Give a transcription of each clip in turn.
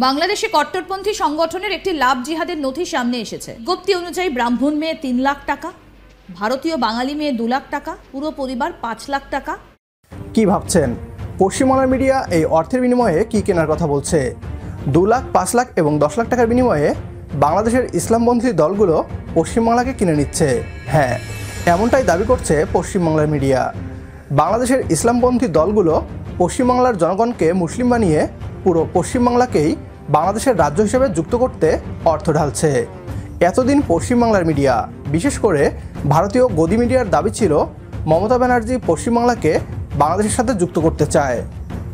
বাংলাদেশে কট্টরপন্থী সংগঠনের একটি লাভ জিহাদের নথি সামনে এসেছে। বিজ্ঞপ্তি অনুযায়ী ব্রাহ্মণ মেয়ে ৩ লাখ টাকা, ভারতীয় বাঙালি মেয়ে 2 লাখ টাকা, পুরো পরিবার 5 লাখ টাকা। কি ভাবছেন পশ্চিমবাংলার মিডিয়া এই অর্থের বিনিময়ে কি কেনার কথা বলছে? 2 লাখ, 5 লাখ এবং 10 লাখ টাকার বিনিময়ে বাংলাদেশের ইসলামপন্থী দলগুলো পশ্চিমবাংলাকে কিনে নিচ্ছে। হ্যাঁ, এমনটাই দাবি করছে পশ্চিমবাংলার মিডিয়া। বাংলাদেশের ইসলামপন্থী দলগুলো পশ্চিমবাংলার জনগণকে মুসলিম বানিয়ে পুরো পশ্চিমবাংলাকেই বাংলাদেশের রাজ্য হিসেবে যুক্ত করতে অর্থ ঢালছে। এতদিন পশ্চিমবাংলার মিডিয়া, বিশেষ করে ভারতীয় গদি মিডিয়ার দাবি ছিল মমতা ব্যানার্জি পশ্চিমবাংলাকে বাংলাদেশের সাথে যুক্ত করতে চায়।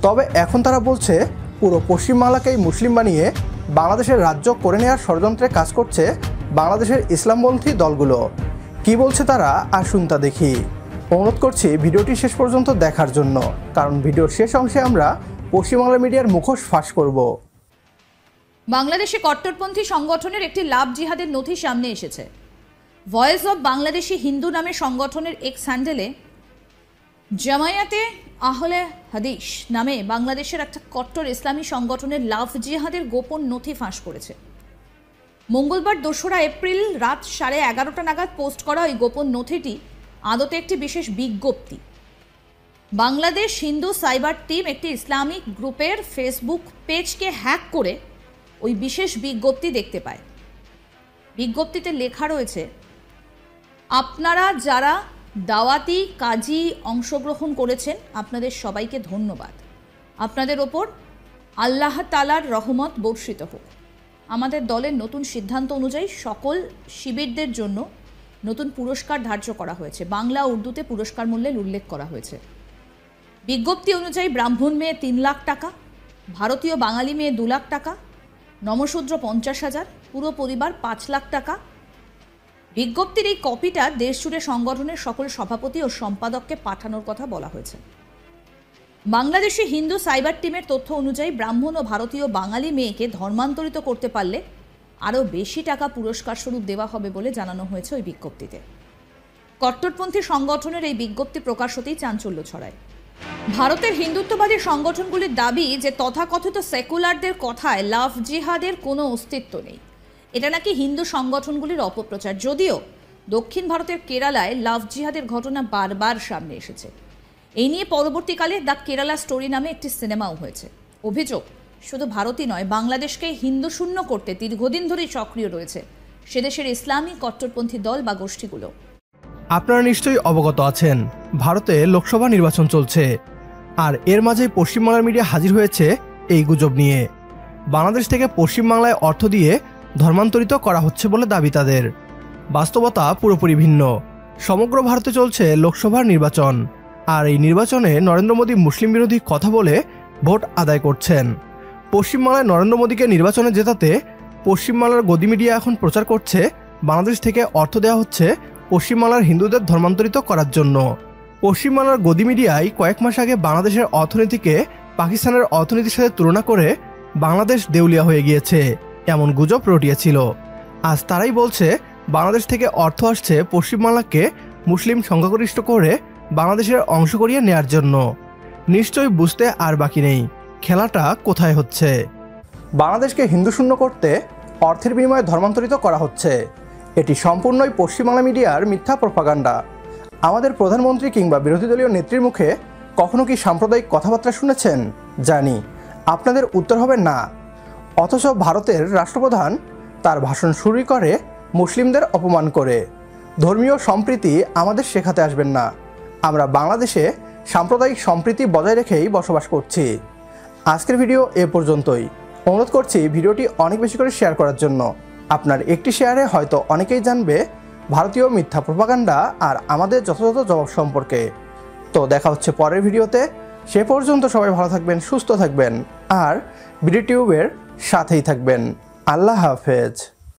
তবে এখন তারা বলছে পুরো পশ্চিমবাংলাকেই মুসলিম বানিয়ে বাংলাদেশের রাজ্য করে নেওয়ার ষড়যন্ত্রে কাজ করছে বাংলাদেশের ইসলামপন্থী দলগুলো। কি বলছে তারা, আসুন তা দেখি। অনুরোধ করছি ভিডিওটি শেষ পর্যন্ত দেখার জন্য, কারণ ভিডিওর শেষ অংশে আমরা পশ্চিমবাংলা মিডিয়ার মুখোশ ফাঁস করব। বাংলাদেশে কট্টরপন্থী সংগঠনের একটি লাভ জিহাদের নথি সামনে এসেছে। ভয়েস অব বাংলাদেশি হিন্দু নামে সংগঠনের এক্স হ্যান্ডেলে জামায়াতে আহলে হাদিস নামে বাংলাদেশের একটা কট্টর ইসলামী সংগঠনের লাভ জিহাদের গোপন নথি ফাঁস করেছে। মঙ্গলবার 2রা এপ্রিল রাত 11:30 নাগাদ পোস্ট করা ওই গোপন নথিটি আদতে একটি বিশেষ বিজ্ঞপ্তি। বাংলাদেশ হিন্দু সাইবার টিম একটি ইসলামিক গ্রুপের ফেসবুক পেজকে হ্যাক করে ওই বিশেষ বিজ্ঞপ্তি দেখতে পায়। বিজ্ঞপ্তিতে লেখা রয়েছে, আপনারা যারা দাওয়াতি কাজী অংশগ্রহণ করেছেন আপনাদের সবাইকে ধন্যবাদ। আপনাদের ওপর আল্লাহ তাআলার রহমত বর্ষিত হোক। আমাদের দলের নতুন সিদ্ধান্ত অনুযায়ী সকল শিবিরদের জন্য নতুন পুরস্কার ধার্য করা হয়েছে। বাংলা উর্দুতে পুরস্কার মূল্যের উল্লেখ করা হয়েছে। বিজ্ঞপ্তি অনুযায়ী ব্রাহ্মণ মেয়ে 3 লাখ টাকা, ভারতীয় বাঙালি মেয়ে 2 লাখ টাকা, নমশূদ্র 50,000, পুরো পরিবার 5 লাখ টাকা। বিজ্ঞপ্তির এই কপিটা দেশজুড়ে সংগঠনের সকল সভাপতি ও সম্পাদককে পাঠানোর কথা বলা হয়েছে। বাংলাদেশি হিন্দু সাইবার টিমের তথ্য অনুযায়ী ব্রাহ্মণ ও ভারতীয় বাঙালি মেয়েকে ধর্মান্তরিত করতে পারলে আরও বেশি টাকা পুরস্কার স্বরূপ দেওয়া হবে বলে জানানো হয়েছে ওই বিজ্ঞপ্তিতে। কট্টরপন্থী সংগঠনের এই বিজ্ঞপ্তি প্রকাশ হতেই চাঞ্চল্য ছড়ায়। ভারতের হিন্দুত্ববাদী সংগঠনগুলির দাবি যে তথাকথিত সেকুলারদের কথায় লাভ জিহাদের কোনো অস্তিত্ব নেই। এটা নাকি হিন্দু সংগঠনগুলির অপপ্রচার। যদিও দক্ষিণ ভারতের কেরালায় লাভ জিহাদের ঘটনা বারবার সামনে এসেছে। এই নিয়ে পরবর্তীকালে দ্য কেরালা স্টোরি নামে একটি সিনেমাও হয়েছে। অভিযোগ, শুধু ভারতই নয়, বাংলাদেশকে হিন্দু শূন্য করতে দীর্ঘদিন ধরেই সক্রিয় রয়েছে সেদেশের ইসলামী কট্টরপন্থী দল বা গোষ্ঠীগুলো। আপনারা নিশ্চয়ই অবগত আছেন, ভারতে লোকসভা নির্বাচন চলছে, আর এর মাঝে পশ্চিমবাংলার মিডিয়া হাজির হয়েছে এই গুজব নিয়ে। বাংলাদেশ থেকে পশ্চিমবাংলায় অর্থ দিয়ে ধর্মান্তরিত করা হচ্ছে বলে দাবি তাদের। বাস্তবতা পুরোপুরি ভিন্ন। সমগ্র ভারতে চলছে লোকসভার নির্বাচন, আর এই নির্বাচনে নরেন্দ্র মোদী মুসলিম বিরোধী কথা বলে ভোট আদায় করছেন। পশ্চিমবাংলায় নরেন্দ্র মোদীকে নির্বাচনে জেতাতে পশ্চিমবাংলার গদি মিডিয়া এখন প্রচার করছে বাংলাদেশ থেকে অর্থ দেওয়া হচ্ছে পশ্চিমবাংলার হিন্দুদের ধর্মান্তরিত করার জন্য। পশ্চিমবাংলার গদি মিডিয়ায় কয়েক মাস আগে বাংলাদেশের অর্থনীতিকে পাকিস্তানের অর্থনীতির সাথে তুলনা করে বাংলাদেশ দেউলিয়া হয়ে গিয়েছে এমন গুজব রটিয়েছিল। আজ তারাই বলছে বাংলাদেশ থেকে অর্থ আসছে পশ্চিমবাংলাকে মুসলিম সংখ্যাগরিষ্ঠ করে বাংলাদেশের অংশ করিয়ে নেয়ার জন্য। নিশ্চয়ই বুঝতে আর বাকি নেই খেলাটা কোথায় হচ্ছে। বাংলাদেশকে হিন্দু শূন্য করতে অর্থের বিনিময়ে ধর্মান্তরিত করা হচ্ছে। এটি সম্পূর্ণই পশ্চিমবাংলা মিডিয়ার মিথ্যা প্রপাগান্ডা। আমাদের প্রধানমন্ত্রী কিংবা বিরোধী দলীয় নেত্রীর মুখে কখনো কি সাম্প্রদায়িক কথাবার্তা শুনেছেন? জানি আপনাদের উত্তর হবে না। অথচ ভারতের রাষ্ট্রপ্রধান তার ভাষণ শুরুই করে মুসলিমদের অপমান করে। ধর্মীয় সম্প্রীতি আমাদের শেখাতে আসবেন না। আমরা বাংলাদেশে সাম্প্রদায়িক সম্প্রীতি বজায় রেখেই বসবাস করছি। আজকের ভিডিও এ পর্যন্তই। অনুরোধ করছি ভিডিওটি অনেক বেশি করে শেয়ার করার জন্য। আপনার একটি শেয়ারে হয়তো অনেকেই জানবে ভারতীয় মিথ্যা প্রপাগান্ডা আর আমাদের যথাযথ জবাব সম্পর্কে। তো দেখা হচ্ছে পরের ভিডিওতে। সে পর্যন্ত সবাই ভালো থাকবেন, সুস্থ থাকবেন আর বিডি টিউবের সাথেই থাকবেন। আল্লাহ হাফেজ।